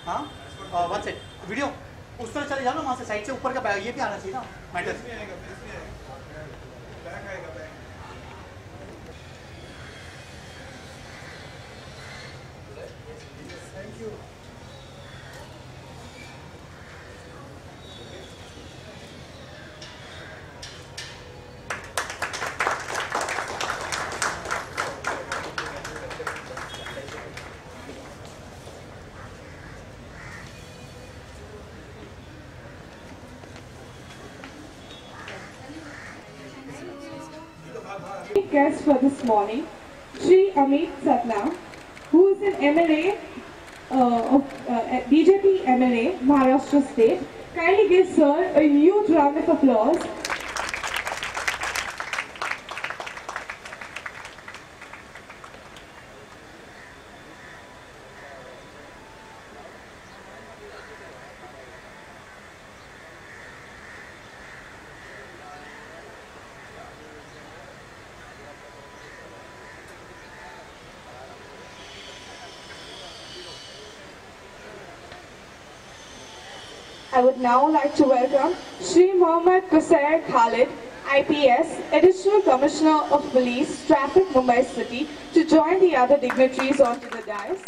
हाँ one set video उस तरह चले जाओ ना, वहाँ से साइड से ऊपर का ये भी आना चाहिए ना matter. Thank you. Guest for this morning, Shri Amit Satna, who is an MLA BJP MLA, Maharashtra State. Kindly give sir a huge round of applause. I would now like to welcome Shri Mohammad Qusair Khalid, IPS, Additional Commissioner of Police, Traffic, Mumbai City, to join the other dignitaries onto the dais.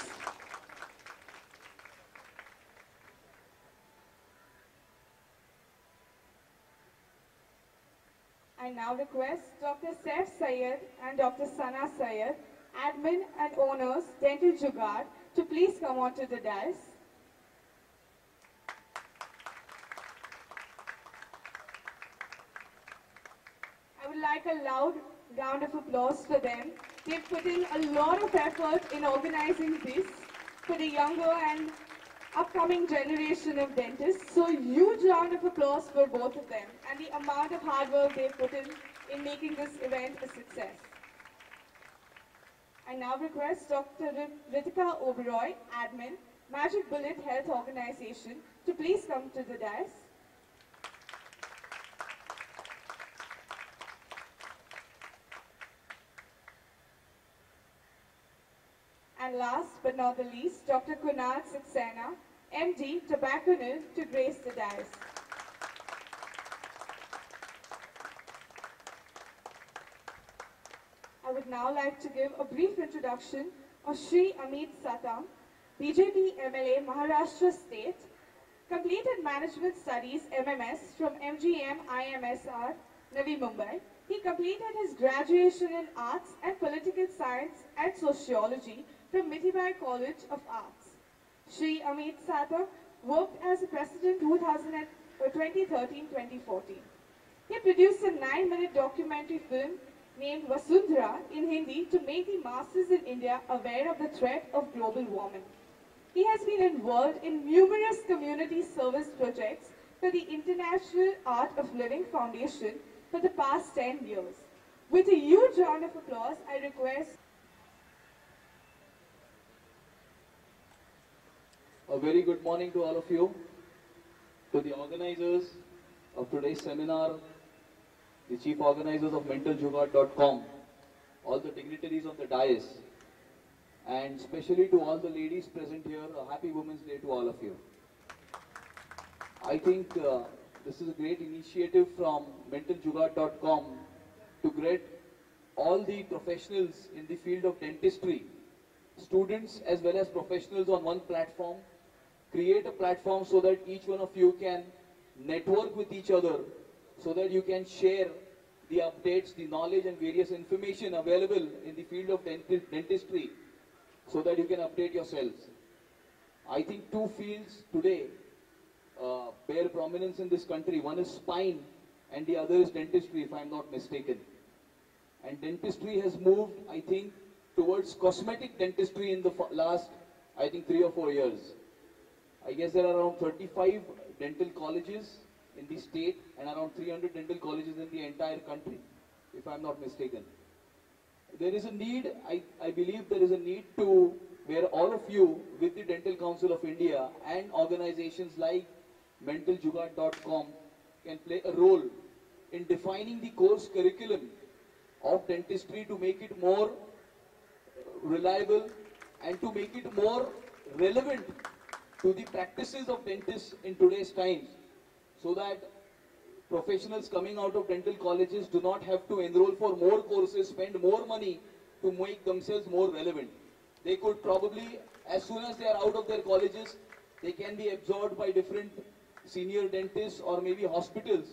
I now request Dr. Saif Syed and Dr. Sana Syed, admin and owners, Dental Jugaad, to please come onto the dais. I would like a loud round of applause for them. They've put in a lot of effort in organizing this for the younger and upcoming generation of dentists. So huge round of applause for both of them and the amount of hard work they've put in making this event a success. I now request Dr. Ritika Oberoi, admin, Magic Bullet Health Organization, to please come to the dais. And last but not the least, Dr. Kunal Saxena, MD, Tobacco Nil, to grace the dais. I would now like to give a brief introduction of Shri Amit Satam, BJP MLA, Maharashtra State, completed Management Studies MMS from MGM IMSR, Navi Mumbai. He completed his graduation in Arts and Political Science and Sociology from Mithaibai College of Arts. Shri Amit Satam worked as a president 2013-2014. He produced a 9-minute documentary film named Vasundhara in Hindi to make the masses in India aware of the threat of global warming. He has been involved in numerous community service projects for the International Art of Living Foundation for the past 10 years. With a huge round of applause, I request a very good morning to all of you, to the organizers of today's seminar, the chief organizers of mentaljugaad.com, all the dignitaries of the dais, and especially to all the ladies present here, a happy Women's Day to all of you. I think this is a great initiative from mentaljugaad.com to get all the professionals in the field of dentistry, students as well as professionals on one platform, create a platform so that each one of you can network with each other, so that you can share the updates, the knowledge and various information available in the field of dentistry, so that you can update yourselves. I think two fields today bear prominence in this country. One is spine and the other is dentistry, if I'm not mistaken. And dentistry has moved, I think, towards cosmetic dentistry in the last, I think, 3 or 4 years. I guess there are around 35 dental colleges in the state and around 300 dental colleges in the entire country, if I'm not mistaken. There is a need, I believe there is a need to, where all of you with the Dental Council of India and organizations like mentaljugaad.com can play a role in defining the course curriculum of dentistry to make it more reliable and to make it more relevant to the practices of dentists in today's times, so that professionals coming out of dental colleges do not have to enroll for more courses, spend more money to make themselves more relevant. They could probably, as soon as they are out of their colleges, they can be absorbed by different senior dentists or maybe hospitals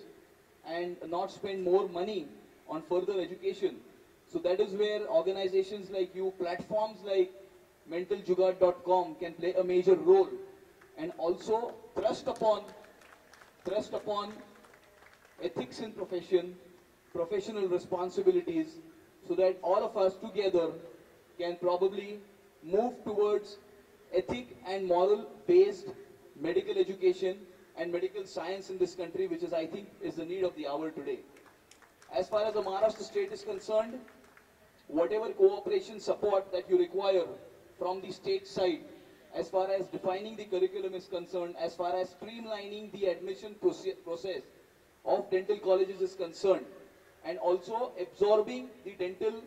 and not spend more money on further education. So that is where organizations like you, platforms like mentaljugaad.com can play a major role, and also thrust upon ethics in profession, professional responsibilities, so that all of us together can probably move towards ethic and moral based medical education and medical science in this country, which is, I think, is the need of the hour today. As far as the Maharashtra state is concerned, whatever cooperation support that you require from the state side, as far as defining the curriculum is concerned, as far as streamlining the admission process of dental colleges is concerned, and also absorbing the dental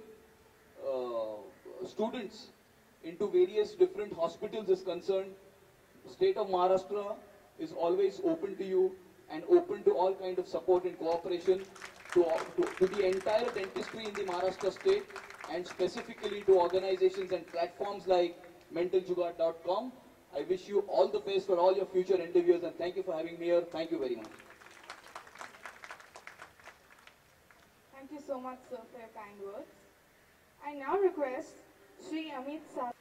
students into various different hospitals is concerned, state of Maharashtra is always open to you and open to all kind of support and cooperation to the entire dentistry in the Maharashtra state, and specifically to organizations and platforms like mentaljugaad.com. I wish you all the best for all your future endeavors, and thank you for having me here. Thank you very much. Thank you so much, sir, for your kind words. I now request Shri Amit Satam.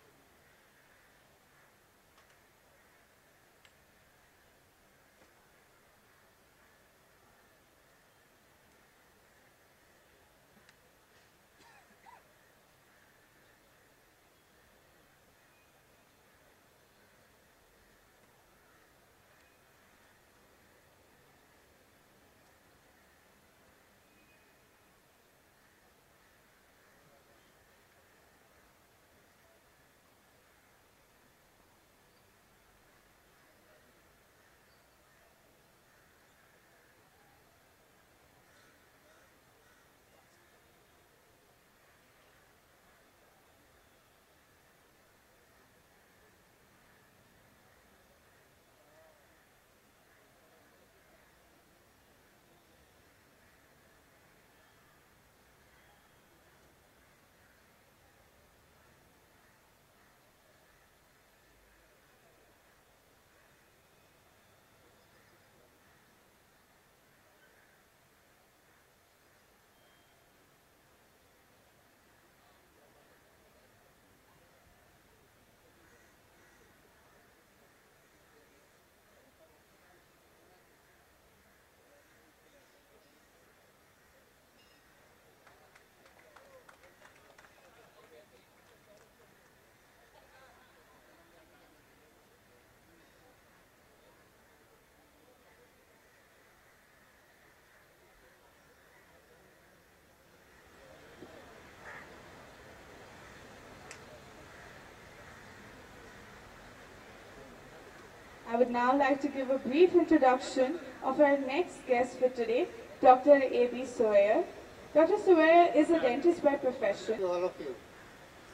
I would now like to give a brief introduction of our next guest for today, Dr. A.B. Soyer. Dr. Soyer is a dentist by profession. To all of you,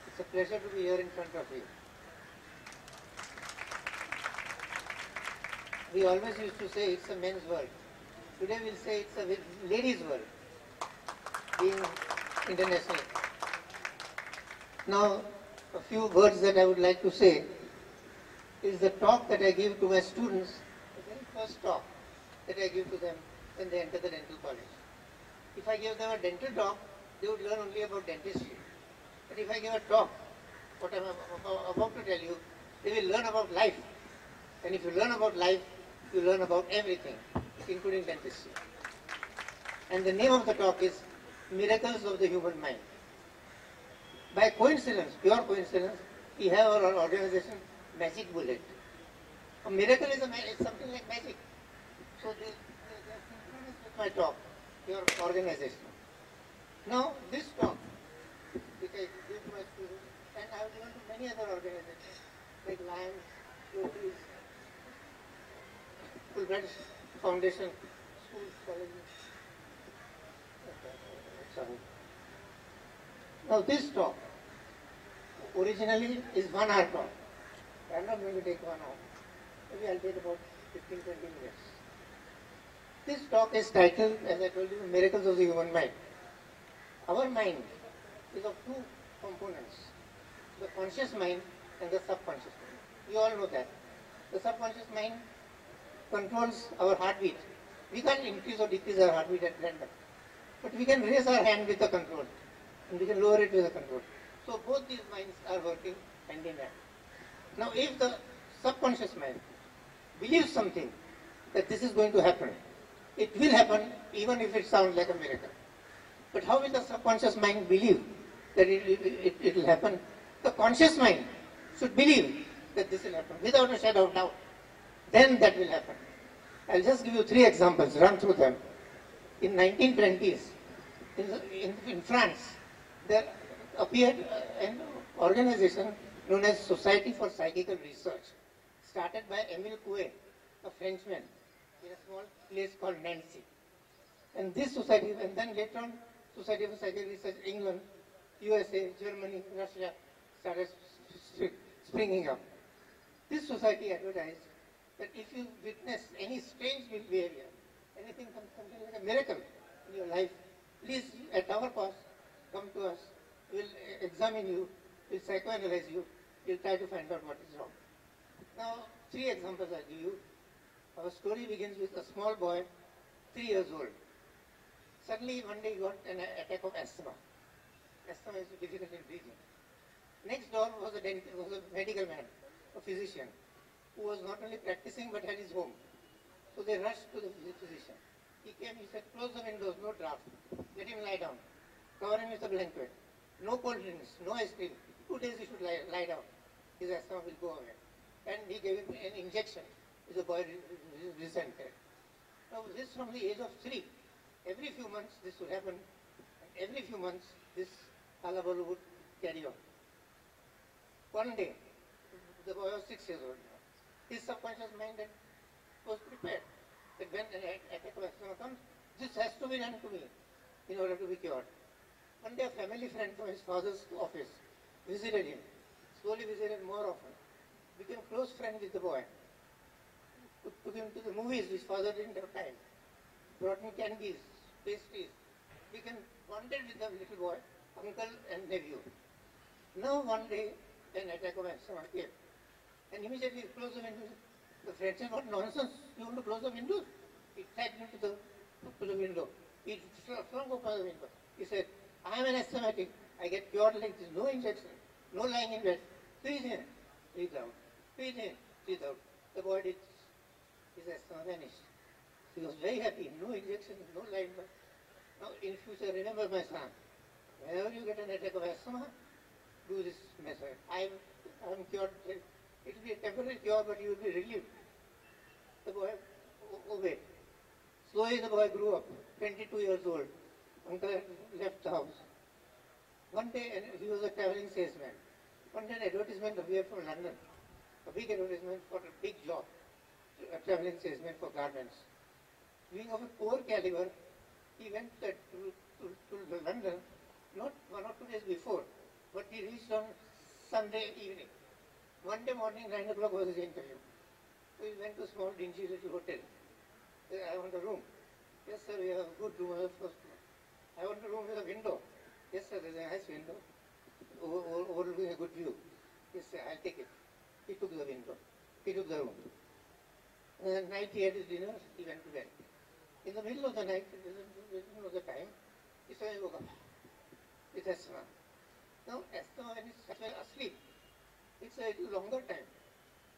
it's a pleasure to be here in front of you. We always used to say it's a men's world. Today we'll say it's a ladies' world, being international. Now, a few words that I would like to say is the talk that I give to my students, the very first talk that I give to them when they enter the dental college. If I give them a dental talk, they would learn only about dentistry. But if I give a talk, what I'm about to tell you, they will learn about life. And if you learn about life, you learn about everything, including dentistry. And the name of the talk is Miracles of the Human Mind. By coincidence, pure coincidence, we have our organization Magic Bullet. A miracle is something like magic. So they are synchronous with my talk, your organization. Now this talk, which I give to my students, and I have given to many other organizations like Lions, Rotaries, Fulbright Foundation, schools, colleges. Sorry. Now this talk originally is 1 hour talk. I'm not going to take 1 hour. Maybe I'll take about 15, 20 minutes. This talk is titled, as I told you, Miracles of the Human Mind. Our mind is of two components, the conscious mind and the subconscious mind. You all know that. The subconscious mind controls our heartbeat. We can't increase or decrease our heartbeat at random. But we can raise our hand with the control. And we can lower it with the control. So both these minds are working hand in hand. Now if the subconscious mind believes something, that this is going to happen, it will happen even if it sounds like a miracle. But how will the subconscious mind believe that it will happen? The conscious mind should believe that this will happen without a shadow of doubt. Then that will happen. I'll just give you 3 examples, run through them. In 1920s, in France, there appeared an organization known as Society for Psychical Research, started by Émile Coué, a Frenchman, in a small place called Nancy. And this society, and then later on, Society for Psychical Research, England, USA, Germany, Russia, started springing up. This society advertised that if you witness any strange behavior, anything, something like a miracle in your life, please, at our cost, come to us. We'll examine you, we'll psychoanalyze you, we'll try to find out what is wrong. Now, 3 examples I'll give you. Our story begins with a small boy, 3 years old. Suddenly, one day he got an attack of asthma. Asthma is difficult in breathing. Next door was a medical man, a physician, who was not only practicing but had his home. So they rushed to the physician. He came, he said, close the windows, no draft. Let him lie down. Cover him with a blanket. No cold drinks, no ice cream. 2 days he should lie down. His asthma will go away. And he gave him an injection, which the boy resented. Now this from the age of 3. Every few months this would happen. And every few months this hullabaloo would carry on. One day, the boy was 6 years old now. His subconscious mind was prepared that when an attack of asthma comes, this has to be done to me in order to be cured. One day a family friend from his father's office visited him, slowly visited more often, became close friend with the boy, took him to the movies which father didn't have time, brought him candies, pastries, became bonded with the little boy, uncle and nephew. Now one day an attack of asthma came, and immediately he closed the window. The friend said, what nonsense, you want to close the window? He tapped into the window. He flung open the window. He said, I am an asthmatic. I get cured like this. No injection. No lying in bed. Breathe in. Breathe out. Breathe in. Breathe out. The boy did. His asthma vanished. He was very happy. No injection. No lying in bed. Now in future, remember my son. Whenever you get an attack of asthma, do this method. I am cured. It will be a temporary cure, but you will be relieved. The boy obeyed. Slowly the boy grew up, 22 years old. Uncle left the house. One day, he was a traveling salesman. One day an advertisement appeared from London, a big advertisement for a big job, a traveling salesman for garments. Being of a poor caliber, he went to London, not 1 or 2 days before, but he reached on Sunday evening. Monday morning, 9 o'clock was his interview. So he went to a small dingy little hotel. He said, I want a room. Yes, sir, we have a good room on the first floor. I want a room with a window. Yes, sir, there's a nice window overlooking a good view. Yes, sir, I'll take it. He took the window. He took the room. And at night he had his dinner, he went to bed. In the middle of the night, he didn't know the time, he suddenly woke up with asthma. Now, asthma when it's asleep, it's a little longer time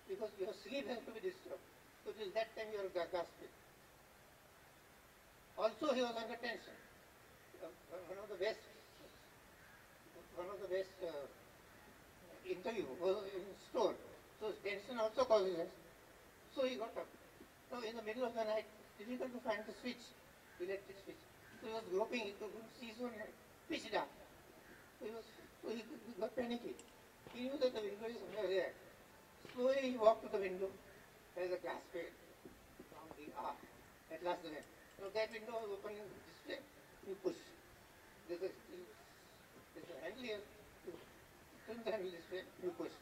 because your sleep has to be disturbed. So till that time you are gasping. Also he was under tension. One of the best interview was in store. So tension also causes us. So he got up. Now in the middle of the night, difficult to find the switch, electric switch. So he was groping, he couldn't see so pitch dark. So he got panicky. He knew that the window is somewhere there. Slowly he walked to the window. There is a glass pane. Found the at last the window. Now that window was open in display. You push. There's a handle here. You turn the handle this way. You push.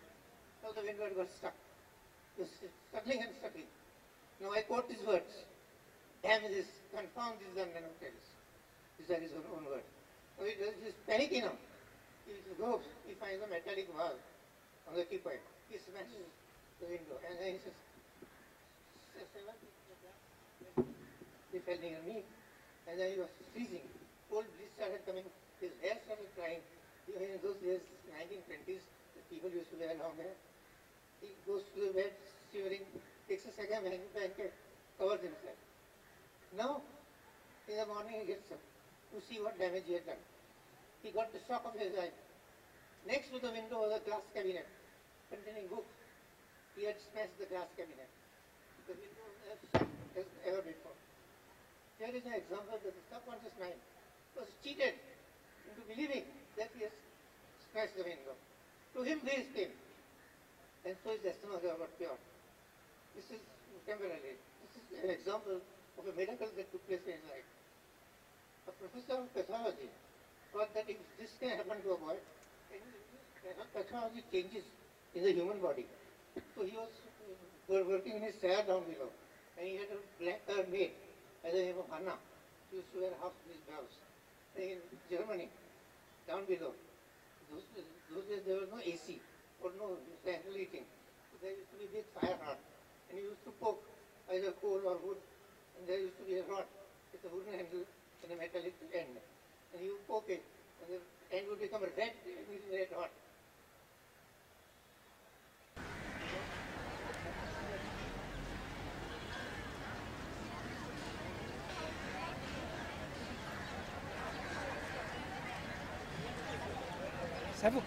Now the window got stuck. was struggling and struggling. Now I quote these words. Damn this, confound this London hotels. These are his own words. Now he's panicking now. He goes, he finds a metallic valve on the teapot. He smashes the window and then he says, they fell near me. And then he was freezing. Cold bliss started coming. His hair started crying. In those days, 1920s, the people used to wear long hair. He goes to the bed, shivering, takes a second blanket, covers himself. Now, in the morning he gets up to see what damage he had done. He got the shock of his eye. Next to the window was a glass cabinet containing books. He had smashed the glass cabinet. The window was as shut as ever before. Here is an example that the subconscious mind was cheated into believing that he has smashed the window. To him there is pain. And so his estimate got pure. This is temporary. This is an example of a miracle that took place in his life. A professor of pathology thought that if this can happen to a boy, then pathology changes in the human body. So he was working in his cellar down below, and he had a black maid by the name of Hannah. She used to wear half these gloves. In Germany, down below, those days there was no AC or no central heating. So there used to be a big fire heart, and he used to poke either coal or wood, and there used to be a rod with a wooden handle and a metallic end. And you poke it, and the end would become red, and it is red hot. Sabu.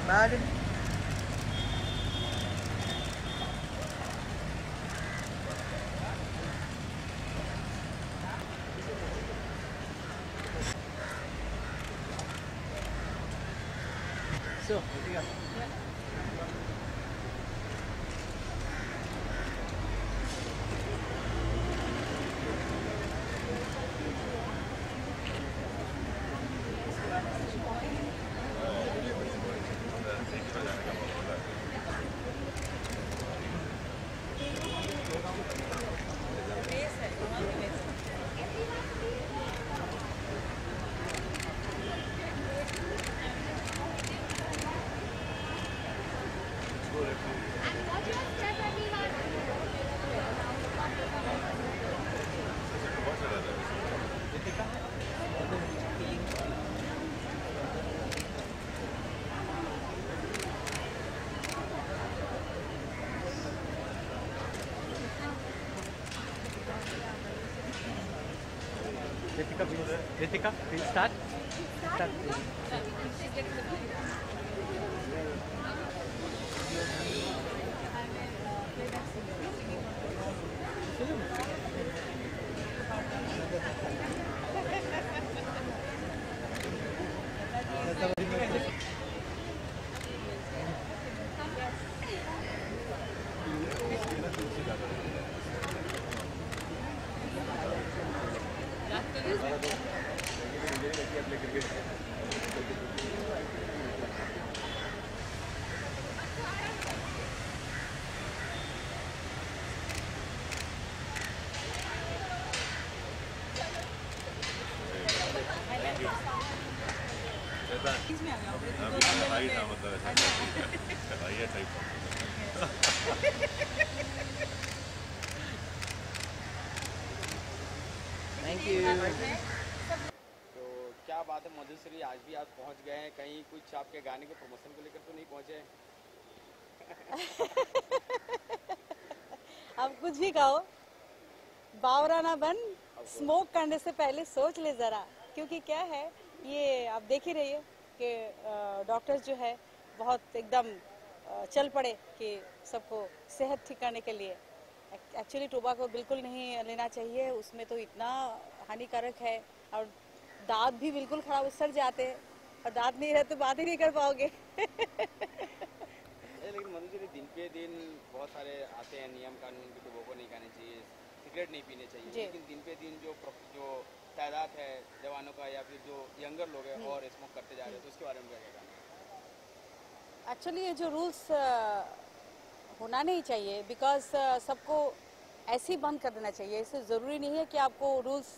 Bad. So, Ritika, please start. Start. तो क्या बात बात है मधुश्री आज भी आप पहुंच गए हैं, कहीं कुछ आपके गाने के प्रमोशन को लेकर तो नहीं पहुंचे हैं? अब कुछ भी कहो, बावरा ना बन, स्मोक करने से पहले सोच ले जरा, क्योंकि क्या है ये आप देख ही रही है कि डॉक्टर्स जो है बहुत एकदम चल पड़े कि सबको सेहत ठीक करने के लिए। एक्चुअली टोबैको बिल्कुल नहीं लेना चाहिए, उसमें तो इतना हानिकारक है और दांत भी बिल्कुल खराब सड़ जाते हैं, और दांत नहीं रहे तो बात ही नहीं कर पाओगे। लेकिन मधुश्री दिन पे दिन बहुत सारे आते हैं नियम कानून की, टोबैको नहीं खानी चाहिए, सिगरेट नहीं पीने चाहिए, लेकिन दिन पे दिन जो तादाद है जवानों का या फिर जो यंगर लोग हैं और स्मोक करते जा रहे हैं, तो उसके बारे में क्या कहना है? एक्चुअली ये जो रूल्स होना नहीं चाहिए, बिकॉज सबको ऐसे ही बंद कर देना चाहिए। इससे ज़रूरी नहीं है कि आपको रूल्स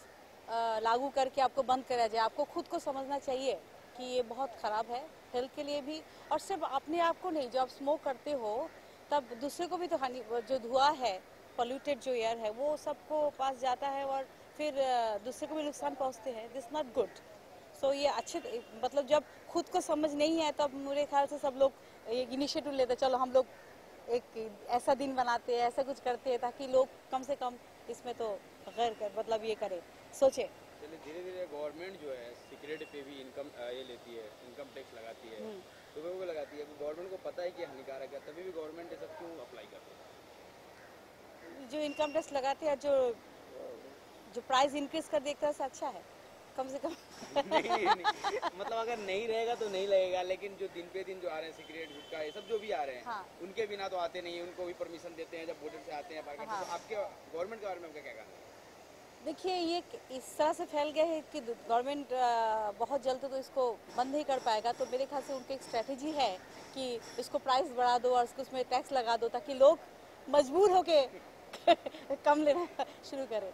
लागू करके आपको बंद करा जाए। आपको खुद को समझना चाहिए कि ये बहुत ख़राब है हेल्थ के लिए भी, और सिर्फ अपने आप को नहीं, जो आप स्मोक करते हो तब दूसरे को भी तो हानि, जो धुआं है, पोल्यूटेड जो एयर है वो सबको पास जाता है और फिर दूसरे को भी नुकसान पहुंचते हैं। This not good. सो ये अच्छे, मतलब जब खुद को समझ नहीं है तब मेरे ख्याल से सब लोग ये इनिशिएटिव लेते, चलो हम लोग एक ऐसा दिन बनाते हैं, ऐसा कुछ करते हैं ताकि लोग कम से कम इसमें तो मतलब ये करे, सोचे। चलिए धीरे धीरे गवर्नमेंट जो है सिगरेट पे भी इनकम ये लेती है, इनकम टैक्स लगाती है, टोबैको को लगाती है। गवर्नमेंट को पता है कि हानिकारक है, तभी भी गवर्नमेंट ये सब क्यों अप्लाई करती है? जो इनकम टैक्स लगाते हैं, जो प्राइस इंक्रीज कर देता है, अच्छा है कम से कम। नहीं, मतलब अगर नहीं रहेगा तो नहीं लगेगा, लेकिन जो दिन पे दिन जो आ रहे हैं सिगरेट गुटखा ये सब जो भी आ रहे हैं, हाँ। उनके बिना तो आते नहीं, उनको भी परमिशन देते हैं जब बॉर्डर से आते हैं बाहर। हाँ। तो आपके गवर्नमेंट के बारे में आपका क्या कहना है? देखिए ये इस तरह से फैल गए है कि गवर्नमेंट बहुत जल्द तो इसको बंद नहीं कर पाएगा। तो मेरे ख्याल से उनकी एक स्ट्रेटेजी है कि इसको प्राइस बढ़ा दो और उसमें टैक्स लगा दो ताकि लोग मजबूर होके कम लेना शुरू करें।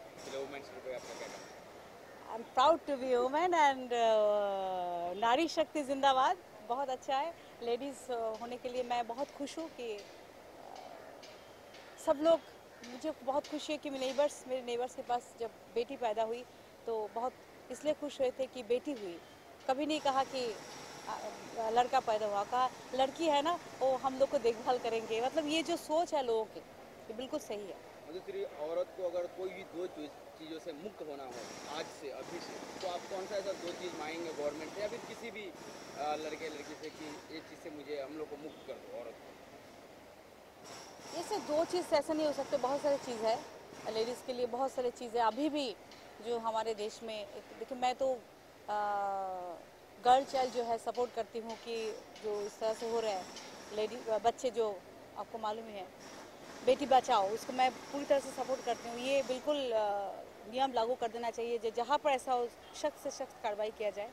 I am proud to be women and नारी शक्ति जिंदाबाद। बहुत अच्छा है, लेडीज़ होने के लिए मैं बहुत खुश हूँ कि सब लोग, मुझे बहुत खुशी है कि मेरे नेबर्स के पास जब बेटी पैदा हुई तो बहुत इसलिए खुश हुए थे कि बेटी हुई। कभी नहीं कहा कि लड़का पैदा हुआ, कहा लड़की है ना वो हम लोग को देखभाल करेंगे। मतलब ये जो सोच है लोगों की, ये बिल्कुल सही है। मधुश्री, औरत को अगर कोई भी दो चीज़ों से मुक्त होना हो आज से अभी से, तो आप कौन सा ऐसा दो चीज़ मांगेंगे गवर्नमेंट से या फिर किसी भी लड़के लड़की से कि ये चीज़ से मुझे हम लोग को मुक्त कर दो औरत को? ये सिर्फ दो चीज़ से ऐसा नहीं हो सकते, बहुत सारी चीज़ है लेडीज़ के लिए, बहुत सारी चीज़ें अभी भी जो हमारे देश में। देखिए मैं तो गर्ल चाइल्ड जो है सपोर्ट करती हूँ कि जो इस तरह से हो रहा है, बच्चे जो आपको मालूम ही है, बेटी बचाओ, उसको मैं पूरी तरह से सपोर्ट करती हूँ। ये बिल्कुल नियम लागू कर देना चाहिए, जहाँ पर ऐसा हो सख्त से सख्त कार्रवाई किया जाए।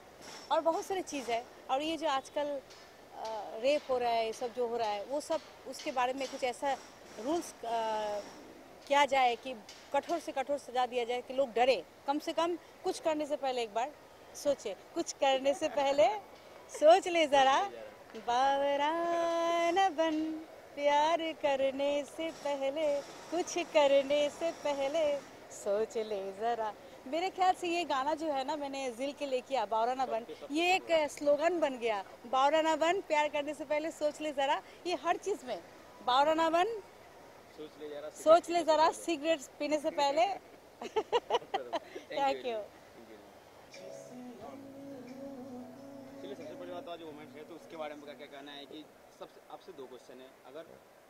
और बहुत सारी चीज़ है, और ये जो आजकल रेप हो रहा है, ये सब जो हो रहा है, वो सब उसके बारे में कुछ ऐसा रूल्स किया जाए कि कठोर से कठोर सजा दिया जाए कि लोग डरे। कम से कम कुछ करने से पहले एक बार सोचे, कुछ करने से पहले सोच ले ज़रा। बावरा न बन, प्यार करने से पहले, कुछ करने से पहले सोच ले ज़रा। मेरे ख्याल से ये गाना जो है ना, मैंने जिल के लेके आ, बावरा ना बन, ये एक स्लोगन बन गया। बावरा ना बन, प्यार करने से पहले सोच ले ज़रा। ये हर चीज़ में बावरा ना बन, सोच ले ज़रा, सिगरेट पीने से पहले। Thank you. चलिए सबसे बड़ी बात आज वुमेन्स है, तो उसके बारे में क्या कहना है कि सबसे आपसे दो क्वेश्चन है। अगर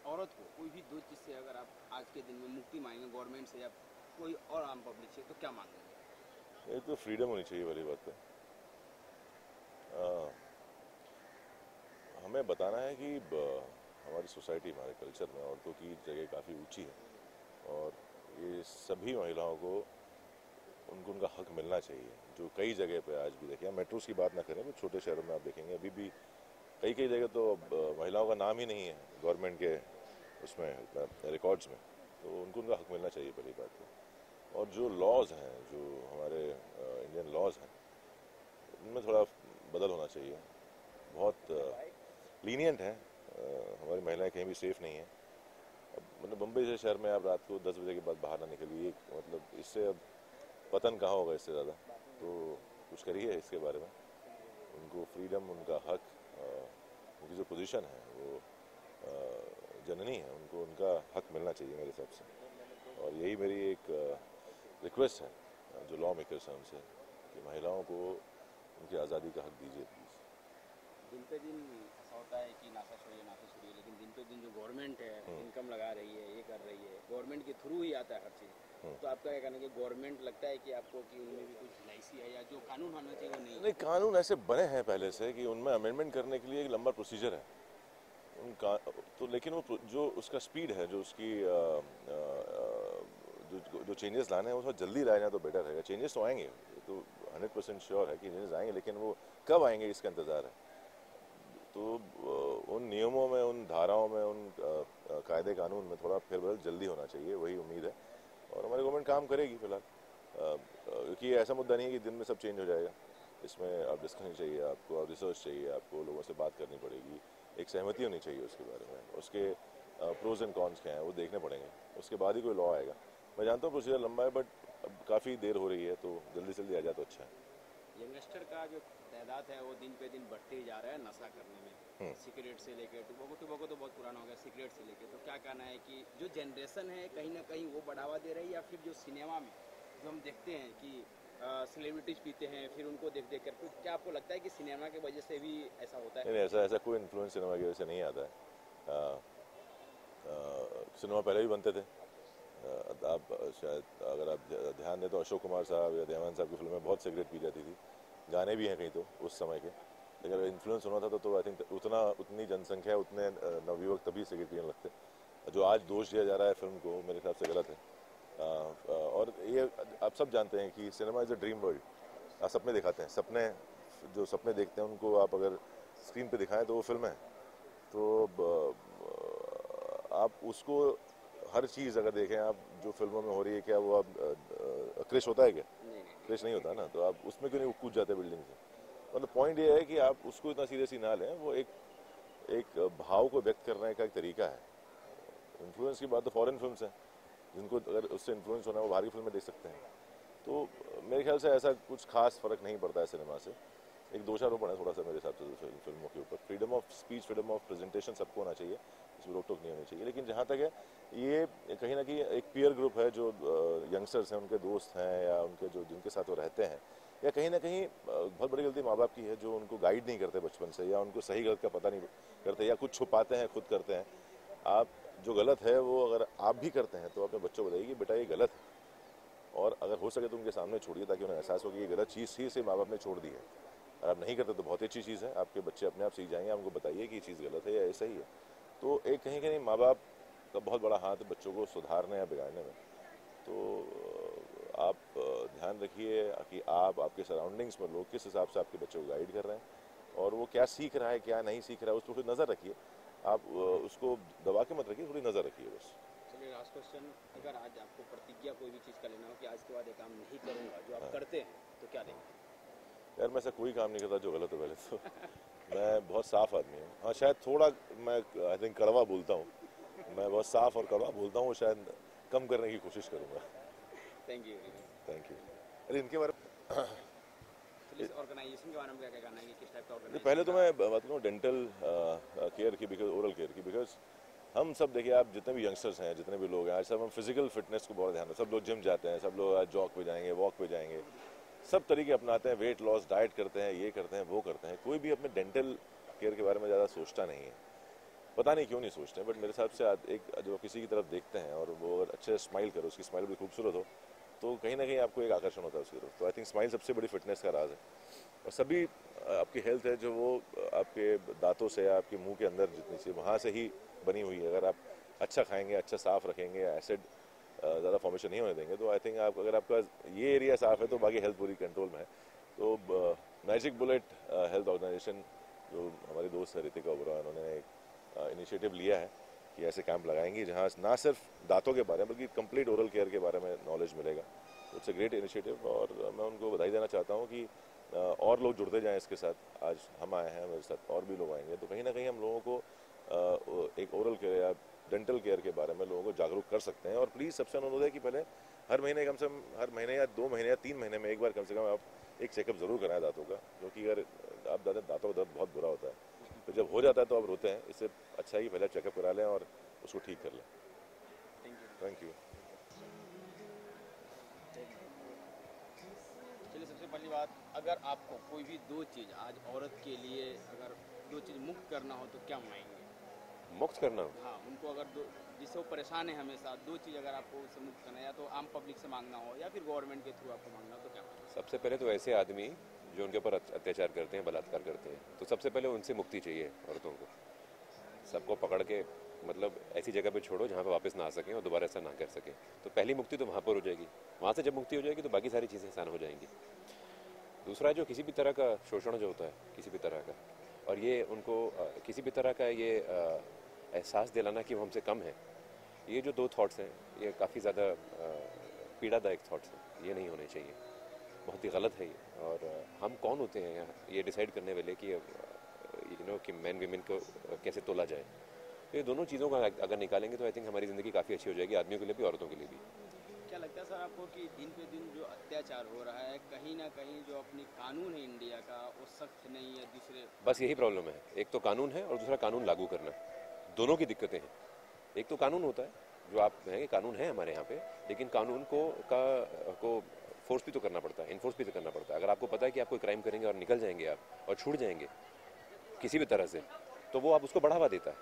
औरत को कोई भी दो चीज़ से अगर आप आज के दिन में मुक्ति मांगेंगे गवर्नमेंट से या कोई और आम पब्लिक से, तो क्या मांगेंगे? ये तो फ्रीडम होनी चाहिए वाली बात है। हमें बताना है कि हमारी सोसाइटी, हमारे कल्चर में औरतों की जगह काफ़ी ऊंची है और ये सभी महिलाओं को उनका हक मिलना चाहिए, जो कई जगह पे आज भी देखें। मेट्रोस की बात ना करें, तो छोटे शहरों में आप देखेंगे अभी भी कई जगह तो महिलाओं का नाम ही नहीं है गवर्नमेंट के उसमें रिकॉर्ड्स में, तो उनका हक मिलना चाहिए, पहली बात है। और जो लॉज हैं, जो हमारे इंडियन लॉज हैं, उनमें थोड़ा बदल होना चाहिए। बहुत लीनियंट है, हमारी महिलाएं कहीं भी सेफ नहीं हैं। अब मतलब बम्बई जैसे शहर में आप रात को 10 बजे के बाद बाहर ना निकलिए, मतलब इससे अब पतन कहाँ होगा इससे ज़्यादा। तो कुछ करिए इसके बारे में। उनको फ्रीडम, उनका हक, उनकी जो पोजीशन है वो जननी है, उनको उनका हक मिलना चाहिए मेरे हिसाब से। और यही मेरी एक रिक्वेस्ट है जो लॉ मेकर्स हैं उनसे कि महिलाओं को उनकी आज़ादी का हक दीजिए प्लीज़। दिन पे दिन ऐसा होता है कि नासा छोड़िए, लेकिन दिन पे दिन जो गवर्नमेंट है इनकम लगा रही है, ये कर रही है, गवर्नमेंट के थ्रू ही आता है हर चीज़। तो आपका क्या कहना है कि गवर्नमेंट लगता है कि आपको कि उनमें भी कुछ एलआईसी है या जो कानून होना चाहिए वो नहीं? नहीं, कानून ऐसे बने हैं पहले से कि उनमें अमेंडमेंट करने के लिए एक लंबा प्रोसीजर है उनका, तो लेकिन वो जो उसका स्पीड है, जो उसकी जो चेंजेस लाने हैं वो थोड़ा जल्दी लाए तो बेटर रहेगा। चेंजेस तो आएंगे, तो 100% श्योर है कि चेंजेस आएंगे, लेकिन वो कब आएंगे इसका इंतज़ार है। तो उन नियमों में, उन धाराओं में, उन कायदे कानून में थोड़ा फेरबदल जल्दी होना चाहिए, वही उम्मीद है। और हमारी गवर्नमेंट काम करेगी फिलहाल, क्योंकि ऐसा मुद्दा नहीं है कि दिन में सब चेंज हो जाएगा। इसमें आप डिस्कशन चाहिए, आपको आप रिसर्च चाहिए, आपको लोगों से बात करनी पड़ेगी, एक सहमति होनी चाहिए उसके बारे में, उसके प्रोज एंड कॉन्स क्या हैं वो देखने पड़ेंगे, उसके बाद ही कोई लॉ आएगा। मैं जानता हूँ प्रोसीजर लंबा है, बट अब काफ़ी देर हो रही है, तो जल्दी से जल्दी आ जाए तो अच्छा है। यंगस्टर का जो तादाद है वो दिन पे दिन बढ़ते ही जा रहा है नशा करने में, सिगरेट से लेके टुबको तो बहुत पुराना हो गया, सिगरेट से लेके। तो क्या कहना है कि जो जनरेशन है कहीं ना कहीं वो बढ़ावा दे रही है, या फिर जो सिनेमा में जो हम देखते हैं कि सेलिब्रिटीज पीते हैं, फिर उनको देख देख कर, क्या आपको लगता है कि सिनेमा की वजह से भी ऐसा होता है? नहीं, ऐसा कोई इन्फ्लुएंस सिनेमा की वजह से नहीं आता है। सिनेमा पहले भी बनते थे। आप शायद अगर आप ध्यान दें तो अशोक कुमार साहब या देवानंद साहब की फिल्म में बहुत सिगरेट पी जाती थी, गाने भी हैं कहीं तो उस समय के। लेकिन अगर इन्फ्लुएंस होना था तो आई थिंक उतनी जनसंख्या, उतने नवयुवक तभी सिगरेट पीने लगते। जो आज दोष दिया जा रहा है फिल्म को, मेरे हिसाब से गलत है। और ये आप सब जानते हैं कि cinema is a dream world. आप सपने दिखाते हैं, जो सपने देखते हैं उनको आप अगर स्क्रीन पे दिखाएं तो वो फिल्म है। तो आप उसको हर चीज़ अगर देखें आप जो फिल्मों में हो रही है, क्या वो आप क्रिश होता है क्या? क्रिश नहीं होता ना, तो आप उसमें क्यों नहीं कूद जाते बिल्डिंग से? मतलब पॉइंट ये है कि आप उसको इतना सीरियसली ना लें, वो एक भाव को व्यक्त करने का एक तरीका है। इन्फ्लुएंस की बात तो फॉरेन फिल्म्स हैं, जिनको अगर उससे इन्फ्लुएंस होना है वो बाहर की फिल्में देख सकते हैं। तो मेरे ख्याल से ऐसा कुछ खास फ़र्क नहीं पड़ता है सिनेमा से। एक दोषारोपण है थोड़ा सा मेरे हिसाब से फिल्मों के ऊपर। Freedom of speech, freedom of presentation सबको होना चाहिए, इसमें रोक टोक नहीं होनी चाहिए। लेकिन जहाँ तक है, ये कहीं ना कहीं एक पीयर ग्रुप है, जो यंगस्टर्स हैं, उनके दोस्त हैं, या उनके जिनके साथ वो रहते हैं, या कहीं ना कहीं बहुत बड़ी गलती माँ बाप की है जो उनको गाइड नहीं करते बचपन से, या उनको सही गलत का पता नहीं करते, या कुछ छुपाते हैं, खुद करते हैं। आप जो गलत है वो अगर आप भी करते हैं तो अपने बच्चों को बताइए कि बेटा ये गलत है, और अगर हो सके तो उनके सामने छोड़िए, ताकि उन्हें एहसास हो कि ये गलत चीज़ ही से माँ बाप ने छोड़ दी है। अगर आप नहीं करते तो बहुत अच्छी चीज़ है, आपके बच्चे अपने आप सीख जाएंगे। आपको बताइए कि ये चीज़ गलत है या ऐसा ही है। तो एक कहीं कहीं माँ बाप का बहुत बड़ा हाथ है बच्चों को सुधारने या बिगाड़ने में। तो आप ध्यान रखिए कि आपके सराउंडिंग्स में लोग किस हिसाब से आपके बच्चे को गाइड कर रहे हैं, और वो क्या सीख रहा है, क्या नहीं सीख रहा है, उस पर थोड़ी नज़र रखिए। आप उसको दबा के मत रखिए, थोड़ी नज़र रखिए बस। चलिए, लास्ट क्वेश्चन, अगर आज आपको प्रतिज्ञा कोई भी चीज़ का लेना हो कि आज के बाद ये काम नहीं करूँगा, जो आप करते हैं, तो क्या देंगे? यार, मैं ऐसा कोई काम नहीं करता जो गलत हो पहले तो। मैं बहुत साफ आदमी हूँ। हाँ, शायद थोड़ा मैं आई थिंक कड़वा बोलता हूँ। मैं बहुत साफ और कड़वा बोलता हूँ, शायद कम करने की कोशिश करूँगा। Thank you. अरे इनके बारे में इस ऑर्गेनाइजेशन के बारे में क्या कहना है कि किस टाइप का ऑर्गेनाइजेशन? पहले तो मैं बात करूँ डेंटल केयर की, बिकॉज ओरल केयर की, बिकॉज हम सब देखिए, आप जितने भी यंगस्टर्स हैं, जितने भी लोग हैं, आज सब हम फिजिकल फिटनेस को बहुत ध्यान रखते हैं। सब लोग जिम जाते हैं, सब लोग आज जॉग पे जाएंगे, वॉक पे जाएंगे, सब तरीके अपनाते हैं, वेट लॉस डाइट करते हैं, ये करते हैं, वो करते हैं। कोई भी अपने डेंटल केयर के बारे में ज़्यादा सोचता नहीं है, पता नहीं क्यों नहीं सोचते। बट मेरे हिसाब से एक जो किसी की तरफ देखते हैं और वो अगर अच्छे स्माइल करो, उसकी स्माइल भी खूबसूरत हो, तो कहीं ना कहीं आपको एक आकर्षण होता है उसकी तरफ। तो आई थिंक स्माइल सबसे बड़ी फिटनेस का राज है। और सभी आपकी हेल्थ है जो वो आपके दांतों से, आपके मुंह के अंदर जितनी सी वहाँ से ही बनी हुई है। अगर आप अच्छा खाएंगे, अच्छा साफ रखेंगे, एसिड ज़्यादा फॉर्मेशन नहीं होने देंगे, तो आई थिंक अगर आपका ये एरिया साफ है तो बाकी हेल्थ पूरी कंट्रोल में है। तो मैजिक बुलेट हेल्थ ऑर्गेनाइजेशन, जो हमारी दोस्त है रितिका ओबरॉय, उन्होंने एक इनिशिएटिव लिया है कि ऐसे कैंप लगाएंगे जहाँ ना सिर्फ दांतों के बारे में बल्कि कंप्लीट ओरल केयर के बारे में नॉलेज मिलेगा। इट्स अ ग्रेट इनिशिएटिव, और मैं उनको बधाई देना चाहता हूँ कि और लोग जुड़ते जाएं इसके साथ। आज हम आए हैं, मेरे साथ और भी लोग आएंगे, तो कहीं ना कहीं हम लोगों को एक ओरल केयर या डेंटल केयर के बारे में लोगों को जागरूक कर सकते हैं। और प्लीज़ सबसे अनुरोध है कि पहले हर महीने कम से कम, हर महीने या 2 महीने या 3 महीने में एक बार कम से कम आप एक चेकअप ज़रूर कराएं दांतों का, क्योंकि अगर आप दांतों का दर्द बहुत बुरा होता है, तो जब हो जाता है तो आप रोते हैं। इससे अच्छा ही पहले चेकअप करा लें और उसको ठीक कर लें। Thank you. चलिए, सबसे पहली बात, अगर आपको कोई भी दो चीज़ आज औरत के लिए अगर दो चीज़ मुक्त करना हो तो क्या मांगेंगे? मुक्त करना हो? हाँ, उनको अगर दो, जिससे वो परेशान है हमेशा, दो चीज़ अगर आपको उससे मुक्त करना है, या तो आम पब्लिक से मांगना हो या फिर गवर्नमेंट के थ्रू आपको मांगना हो, तो क्या मांगेंगे? सबसे पहले तो ऐसे आदमी जो उनके ऊपर अत्याचार करते हैं, बलात्कार करते हैं, तो सबसे पहले उनसे मुक्ति चाहिए औरतों को। सबको पकड़ के मतलब ऐसी जगह पे छोड़ो जहाँ पे वापस ना आ सकें और दोबारा ऐसा ना कर सकें। तो पहली मुक्ति तो वहाँ पर हो जाएगी। वहाँ से जब मुक्ति हो जाएगी तो बाकी सारी चीज़ें आसान हो जाएंगी। दूसरा, जो किसी भी तरह का शोषण जो होता है, किसी भी तरह का, और ये उनको किसी भी तरह का ये एहसास दिलाना कि वो हमसे कम है, ये जो दो थॉट्स हैं ये काफ़ी ज़्यादा पीड़ादायक थॉट्स हैं। ये नहीं होने चाहिए, बहुत ही गलत है ये। और हम कौन होते हैं यहाँ ये डिसाइड करने वाले कि कि मैन वीमेन को कैसे तोला जाए। तो ये दोनों चीज़ों का अगर निकालेंगे तो आई थिंक हमारी ज़िंदगी काफ़ी अच्छी हो जाएगी, आदमियों के लिए भी, औरतों के लिए भी। क्या लगता है सर आपको कि दिन पे दिन जो अत्याचार हो रहा है, कहीं ना कहीं जो अपनी कानून है इंडिया का वो सख्त नहीं है? दूसरे, बस यही प्रॉब्लम है, एक तो कानून है और दूसरा कानून लागू करना, दोनों की दिक्कतें हैं। एक तो कानून होता है जो आप हैं, कानून है हमारे यहाँ पे, लेकिन कानून को फोर्स भी तो करना पड़ता है, इन्फोर्स भी तो करना पड़ता है। अगर आपको पता है कि आप कोई क्राइम करेंगे और निकल जाएंगे आप और छूट जाएंगे किसी भी तरह से, तो वो आप उसको बढ़ावा देता है।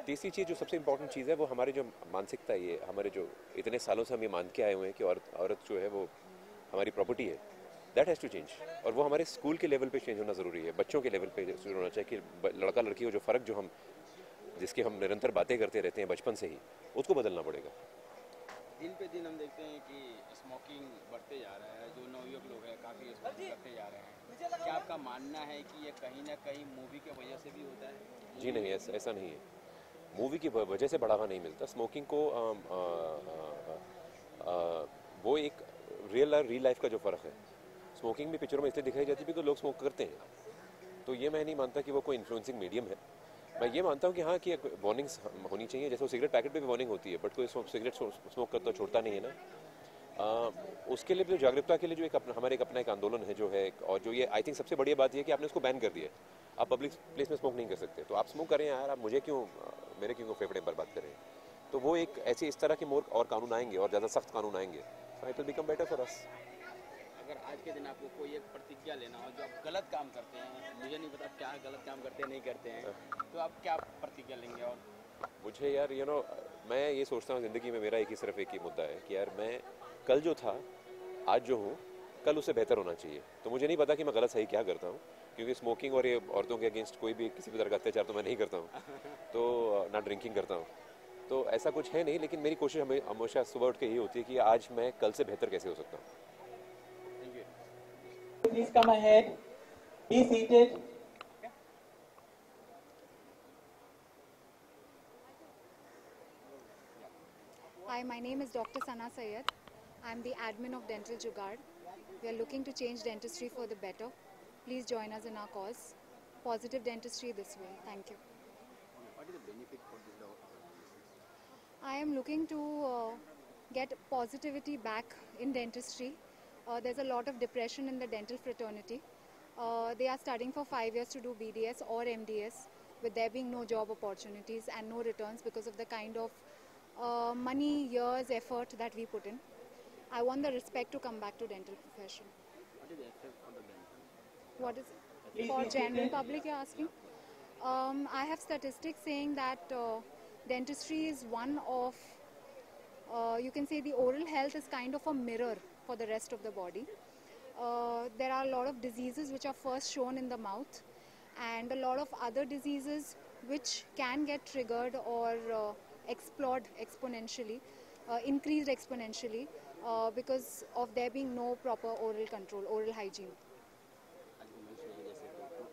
तीसरी चीज़ जो सबसे इंपॉर्टेंट चीज़ है वो हमारी जो मानसिकता है, ये हमारे जो इतने सालों से हम ये मान के आए हुए हैं कि औरत जो है वो हमारी प्रॉपर्टी है, दैट हैज़ टू चेंज। और वो हमारे स्कूल के लेवल पे चेंज होना ज़रूरी है, बच्चों के लेवल पे शुरू होना चाहिए कि लड़का लड़की को जो फ़र्क जो जिसकी हम निरंतर बातें करते रहते हैं बचपन से ही, उसको बदलना पड़ेगा। दिन पे दिन हम देखते हैं कि स्मोकिंग बढ़ते जा रहा है, जो नवयुवक लोग हैं काफ़ी स्मोकिंग करते जा रहे हैं। क्या आपका मानना है कि ये कहीं ना कहीं मूवी की वजह से भी होता है? जी नहीं, ऐसा नहीं है। मूवी की वजह से बढ़ावा नहीं मिलता स्मोकिंग को। वो एक रियल लाइफ का जो फ़र्क है, स्मोकिंग भी पिक्चरों में इसलिए दिखाई जाती है क्योंकि लोग स्मोक करते हैं। तो ये मैं नहीं मानता कि वो कोई इन्फ्लुएंसिंग मीडियम है। मैं ये मानता हूँ कि हाँ, कि वार्निंग्स होनी चाहिए, जैसे वो सिगरेट पैकेट पे भी वार्निंग होती है, बट कोई सिगरेट स्मोक करता छोड़ता नहीं है ना। उसके लिए जो जागरूकता के लिए जो हमारे अपना एक आंदोलन है जो है, और जो ये आई थिंक सबसे बड़ी बात ये है कि आपने उसको बैन कर दिया है। आप पब्लिक प्लेस में स्मोक नहीं कर सकते, तो आप स्मोक करें यार, आप मेरे क्यों फेफड़े बर्बाद करें। तो वो एक ऐसे इस तरह के और कानून आएंगे और ज़्यादा सख्त कानून आएंगे, so it will become better for us. अगर आज के दिन आपको कोई एक प्रतिज्ञा लेना हो, जो आप गलत काम करते हैं, मुझे नहीं पता क्या गलत काम करते हैं नहीं करते हैं, तो आप क्या प्रतिज्ञा लेंगे? और मुझे यार मैं ये सोचता हूँ ज़िंदगी में मेरा सिर्फ एक ही मुद्दा है कि यार मैं कल जो था, आज जो हूँ, कल उससे बेहतर होना चाहिए। तो मुझे नहीं पता कि मैं गलत सही क्या करता हूँ, क्योंकि स्मोकिंग और ये औरतों के अगेंस्ट कोई भी किसी भी तरह का अत्याचार तो मैं नहीं करता हूँ, तो ना ड्रिंकिंग करता हूँ, तो ऐसा कुछ है नहीं। लेकिन मेरी कोशिश हमेशा सुबह उठ के यही होती है कि आज मैं कल से बेहतर कैसे हो सकता हूँ। Please come ahead. Be seated. Hi, my name is Dr. Sana Syed. I'm the admin of Dental Jugaad. We are looking to change dentistry for the better. Please join us in our cause. Positive dentistry this way. Thank you. what is the benefit for this organization? I am looking to get positivity back in dentistry. There's a lot of depression in the dental fraternity. They are studying for 5 years to do BDS or MDS, with there being no job opportunities and no returns because of the kind of money, years, effort that we put in. I want the respect to come back to dental profession. What is the effect for the dental? What is it? For general public you're asking? I have statistics saying that dentistry is one of, you can say the oral health is kind of a mirror for the rest of the body. There are a lot of diseases which are first shown in the mouth, and a lot of other diseases which can get triggered or explode exponentially, increased exponentially because of there being no proper oral control, oral hygiene.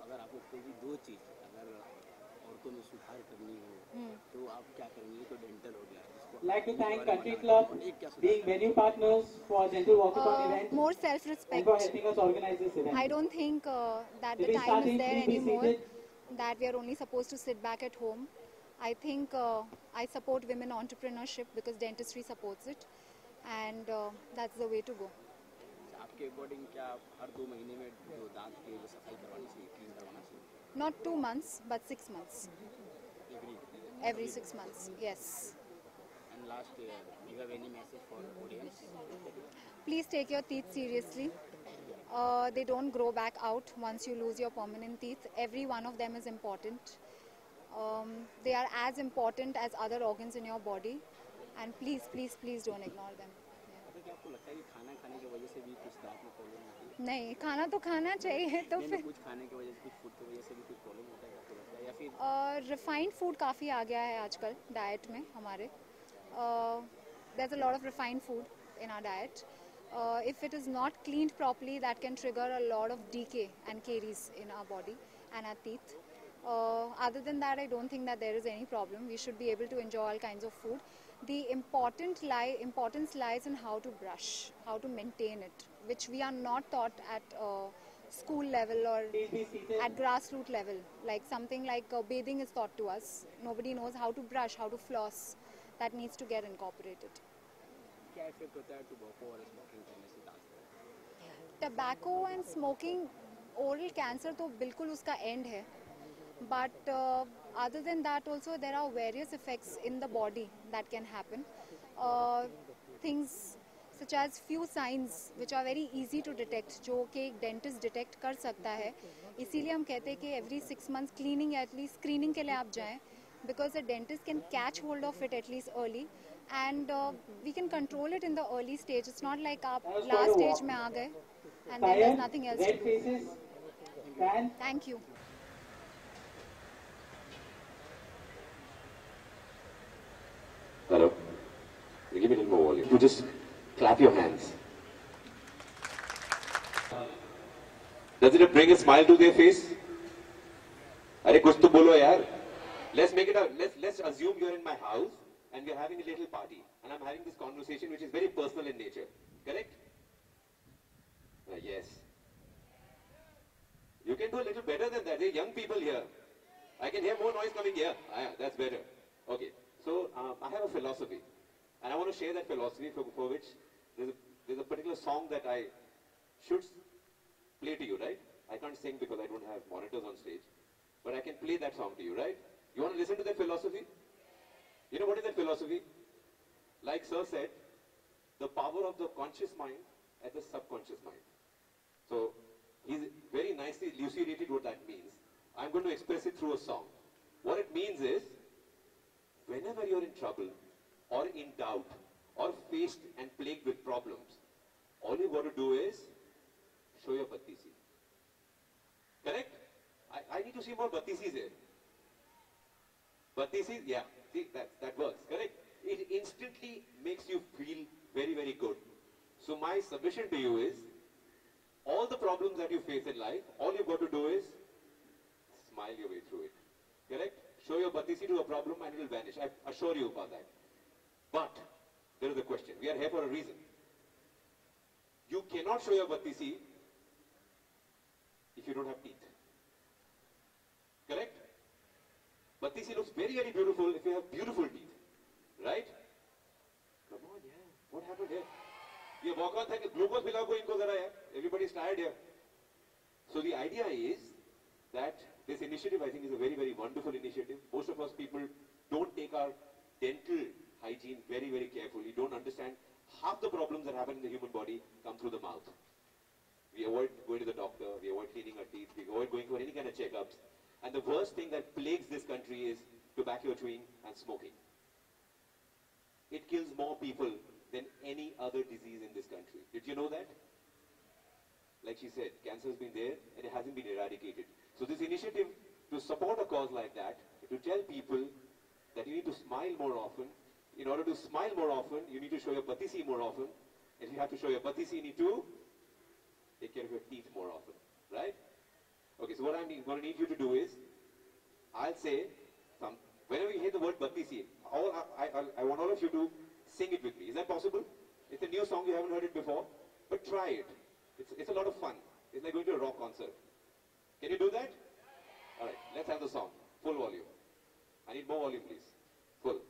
अगर आपको कोई भी दो चीज़ अगर औरतों में सुधार करनी हो तो आप क्या करेंगे? तो डेंटल हो गया। Like to thank Country Club, being venue partners for Dental Walkathon event, more self-respect, and for helping us organize this event. I don't think that the time is there anymore, that we are only supposed to sit back at home. I think I support women entrepreneurship because dentistry supports it, and that's the way to go. आपको आपके according क्या हर 2 महीने में जो दांत की जो सफाई करवानी चाहिए, क्लीन करवाना चाहिए? Not 2 months, but 6 months. Every 6 months, yes. And last, you have any message for audience? Please take your teeth seriously. They don't grow back out once you lose your permanent teeth. Every one of them is important. They are as important as other organs in your body. And please, please, please don't ignore them. तो क्या आपको लगता है कि खाना खाने की वजह से भी कुछ दांत में प्रॉब्लम होती है? नहीं, खाना तो खाना चाहिए तो नहीं, फिर कुछ खाने की वजह से, कुछ फूड की वजह से भी कुछ प्रॉब्लम होता है क्या आपको लगता है, या फिर रिफाइंड फूड काफ़ी आ गया है आजकल डाइट में हमारे. There's a lot of refined food in our diet. If it is not cleaned properly, that can trigger a lot of decay and caries in our body and our teeth. Other than that, I don't think that there is any problem. We should be able to enjoy all kinds of food. The importance lies in how to brush, how to maintain it, which we are not taught at school level or at grassroots level. Like something like bathing is taught to us. Nobody knows how to brush, how to floss. That needs to get incorporated. क्या effect होता है tobacco और smoking करने से दांत पर? Tobacco and smoking, oral cancer तो बिल्कुल उसका end है. But other than that also there are various effects in the body that can happen. Things such as few signs which are very easy to detect, जो कि एक dentist detect कर सकता है. इसीलिए हम कहते हैं कि every 6 months cleaning या at least screening के लिए आप जाएं, because the dentist can catch hold of it at least early, and we can control it in the early stage. It's not like आप last stage में आ गए and then there's nothing else to do. Thank you. Hello. Give me a little more volume. You just clap your hands. Does it bring a smile to their face? अरे कुछ तो बोलो यार. Let's make it a, let's assume you're in my house and we're having a little party and I'm having this conversation which is very personal in nature. Correct? Yes. You can do a little better than that. There are young people here. I can hear more noise coming here. That's better. Okay. So I have a philosophy and I want to share that philosophy for which there's a particular song that I should play to you, right? I can't sing because I don't have monitors on stage, but I can play that song to you, right? You want to listen to that philosophy? You know what is that philosophy? Like Sir said, the power of the conscious mind at the subconscious mind. So he's very nicely elucidated what that means. I'm going to express it through a song. What it means is, whenever you're in trouble or in doubt or faced and plagued with problems, all you got to do is show your battisi. Correct? I need to see more battisis here. Battisis, yeah, see, that works, correct? It instantly makes you feel very, very good. So my submission to you is, all the problems that you face in life, all you've got to do is smile your way through it. Correct? Show your batisi to a problem and it will vanish. I assure you about that. But there is a question. We are here for a reason. You cannot show your batisi if you don't have teeth. Correct? Batisi looks very, very beautiful if you have beautiful teeth. Right? Come on, yeah. What happened here? ये walkout है कि glucose पिलाओ को इनको जरा यार. Everybody's tired here. So the idea is that this initiative, I think, is a very, very wonderful initiative. Most of us people don't take our dental hygiene very, very carefully. Don't understand half the problems that happen in the human body come through the mouth. We avoid going to the doctor. We avoid cleaning our teeth. We avoid going for any kind of checkups. And the worst thing that plagues this country is tobacco chewing and smoking. It kills more people than any other disease in this country. Did you know that? Like she said, cancer has been there and it hasn't been eradicated. So this initiative to support a cause like that, to tell people that you need to smile more often. In order to smile more often, you need to show your batisi more often. If you have to show your batisi, you need to take care of your teeth more often. Right? Okay, so what I'm going to need you to do is, I'll say, whenever you hear the word batisi, I want all of you to sing it with me. Is that possible? It's a new song, you haven't heard it before, but try it. It's a lot of fun. It's like going to a rock concert. Can you do that? Alright, let's have the song. Full volume. I need more volume, please. Full.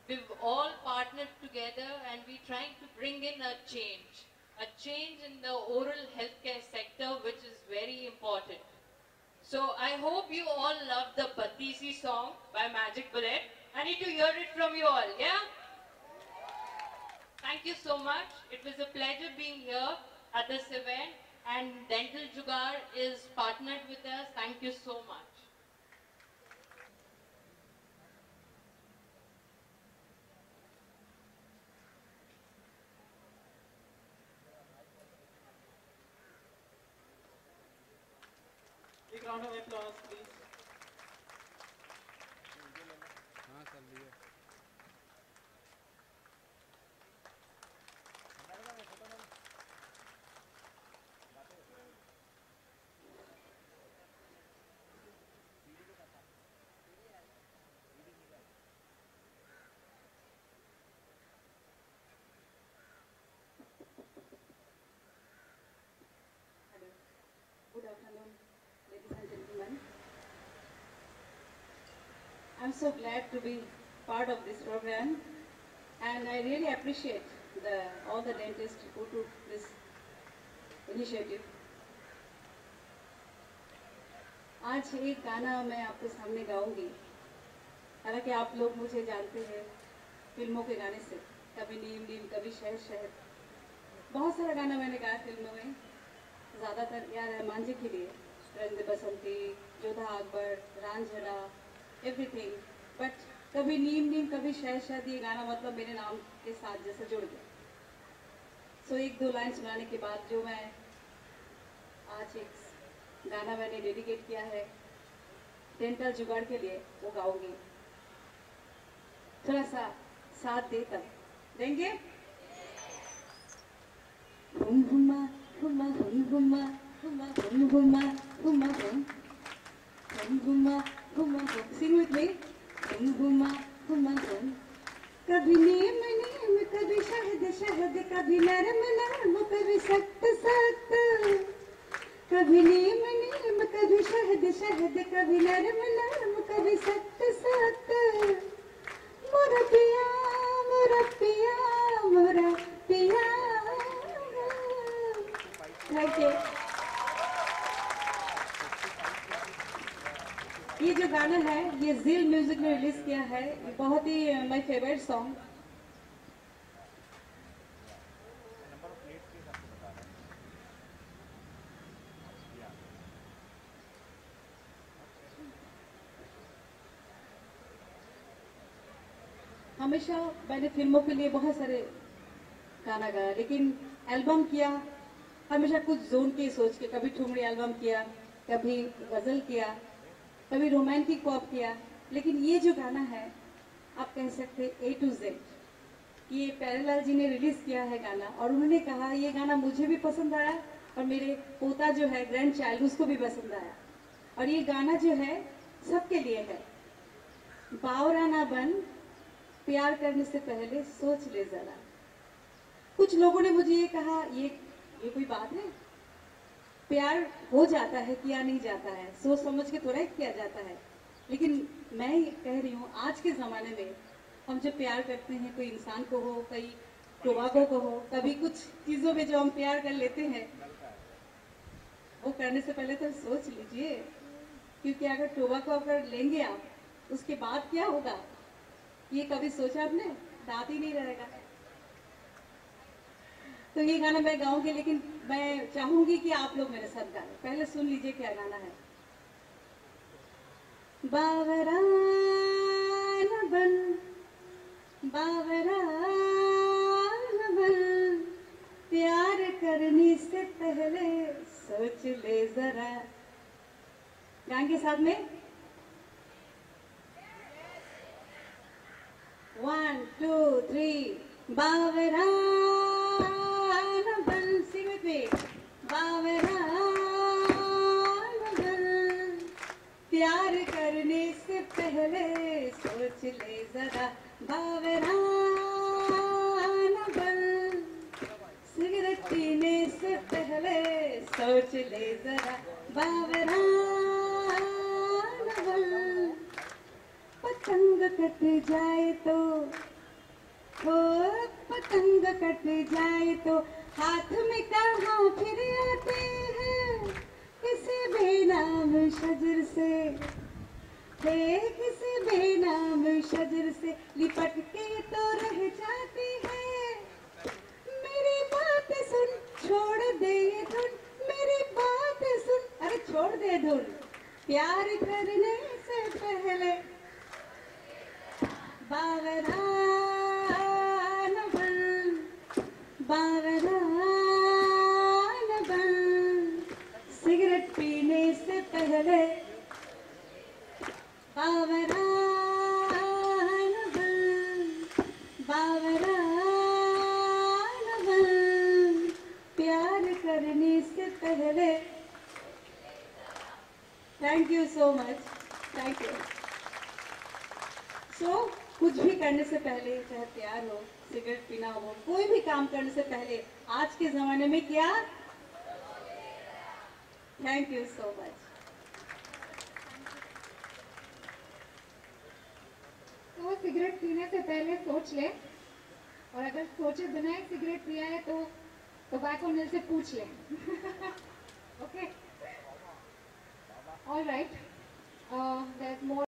We've all partnered together and we're trying to bring in a change in the oral healthcare sector, which is very important. So I hope you all love the Batisi song by Magic Bullet. I need to hear it from you all, yeah? Thank you so much. It was a pleasure being here at this event, and Dental Jugaad is partnered with us. Thank you so much. round of applause, please. Good afternoon, ladies and gentlemen. I'm so glad to be part of this program, and I really appreciate all the dentists who took this initiative. आज एक गाना मैं आपके सामने गाऊंगी, हालांकि आप लोग मुझे जानते हैं फिल्मों के गाने से, कभी नीम नीम कभी शहद शहद, बहुत सारा गाना मैंने गाया फिल्मों में, ज़्यादातर या रहमान जी के लिए, रंग बसंती, जोधा अकबर, रांझना, एवरीथिंग, बट कभी नीम नीम कभी शहद शहद ये गाना मतलब मेरे नाम के साथ जैसे जुड़ गया। सो एक दो लाइन सुनाने के बाद जो मैं आज एक गाना मैंने डेडिकेट किया है डेंटल जुगाड़ के लिए, वो गाऊंगी। थोड़ा सा साथ दे तब देंगे। हुम हुमा हुमा हुम हुमा हुमा हुम हुमा हुमा हुम हुम हुमा हुमा हुम। सिंग विथ मी। हुम हुमा हुमा हुम। कभी नीम नीम कभी शहद शहद, कभी नरम नरम कभी सख्त सख्त, कभी नीम नीम कभी शहद शहद, कभी नरम नरम कभी सख्त सख्त। मोरा पिया मोरा पिया मोरा पिया। Thank you. ये जो गाना है ये जिल म्यूजिक ने रिलीज किया है, बहुत ही माय फेवरेट सॉन्ग। हमेशा मैंने फिल्मों के लिए बहुत सारे गाना गाया, लेकिन एल्बम किया हमेशा कुछ जोन की सोच के, कभी ठुमरी एल्बम किया, कभी गजल किया, कभी रोमांटिक पॉप किया, लेकिन ये जो गाना है आप कह सकते A to Z, ये प्यारेलाल जी ने रिलीज किया है गाना, और उन्होंने कहा ये गाना मुझे भी पसंद आया और मेरे पोता जो है ग्रैंड चाइल्ड उसको भी पसंद आया, और ये गाना जो है सबके लिए है। बावरा ना बन, प्यार करने से पहले सोच ले जरा। कुछ लोगों ने मुझे ये कहा ये कोई बात है, प्यार हो जाता है किया नहीं जाता है, सोच समझ के थोड़ा किया जाता है। लेकिन मैं कह रही हूँ आज के ज़माने में हम जब प्यार करते हैं, कोई इंसान को हो, कोई टोबाको को हो, कभी कुछ चीज़ों में जो हम प्यार कर लेते हैं वो करने से पहले तो सोच लीजिए, क्योंकि अगर टोबाको अगर लेंगे आप उसके बाद क्या होगा ये कभी सोचा आपने? दांत ही नहीं रहेगा। तो ये गाना मैं गाऊंगी, लेकिन मैं चाहूंगी कि आप लोग मेरे साथ गाएं। पहले सुन लीजिए क्या गाना है। बावरा न बन, बावरा न बन, प्यार करने से पहले सोच ले जरा। गान के साथ में 1 2 3 बावरा न बन। Sing with me. बावरा न बन, प्यार करने से पहले सोच ले जरा। बावरा न बन, सिगरेट पीने से पहले सोच ले जरा। बावरा न बन, पतंग कट जाए तो हो, पतंग कट जाए तो हाथ में कहाँ फिर आते हैं, किसी बेनाम शजर से है, किसी बेनाम शजर से लिपट के तो रह जाते हैं। मेरी बात सुन छोड़ दे ये धुन, मेरी बात सुन, अरे छोड़ दे धुन। प्यार करने से पहले बावरा न बन, बावरा न बन, सिगरेट पीने से पहले खाने से पहले, thank you so much, thank you. So कुछ भी करने से पहले, चाहे प्यार हो, सिगरेट पीना हो, कोई भी काम करने से पहले आज के जमाने में क्या, थैंक यू सो मच। तो सिगरेट पीने से पहले सोच ले, और अगर सोचे बिना ही सिगरेट पिया है तो टोबैको मिल से पूछ ले। Okay, all right, there is more.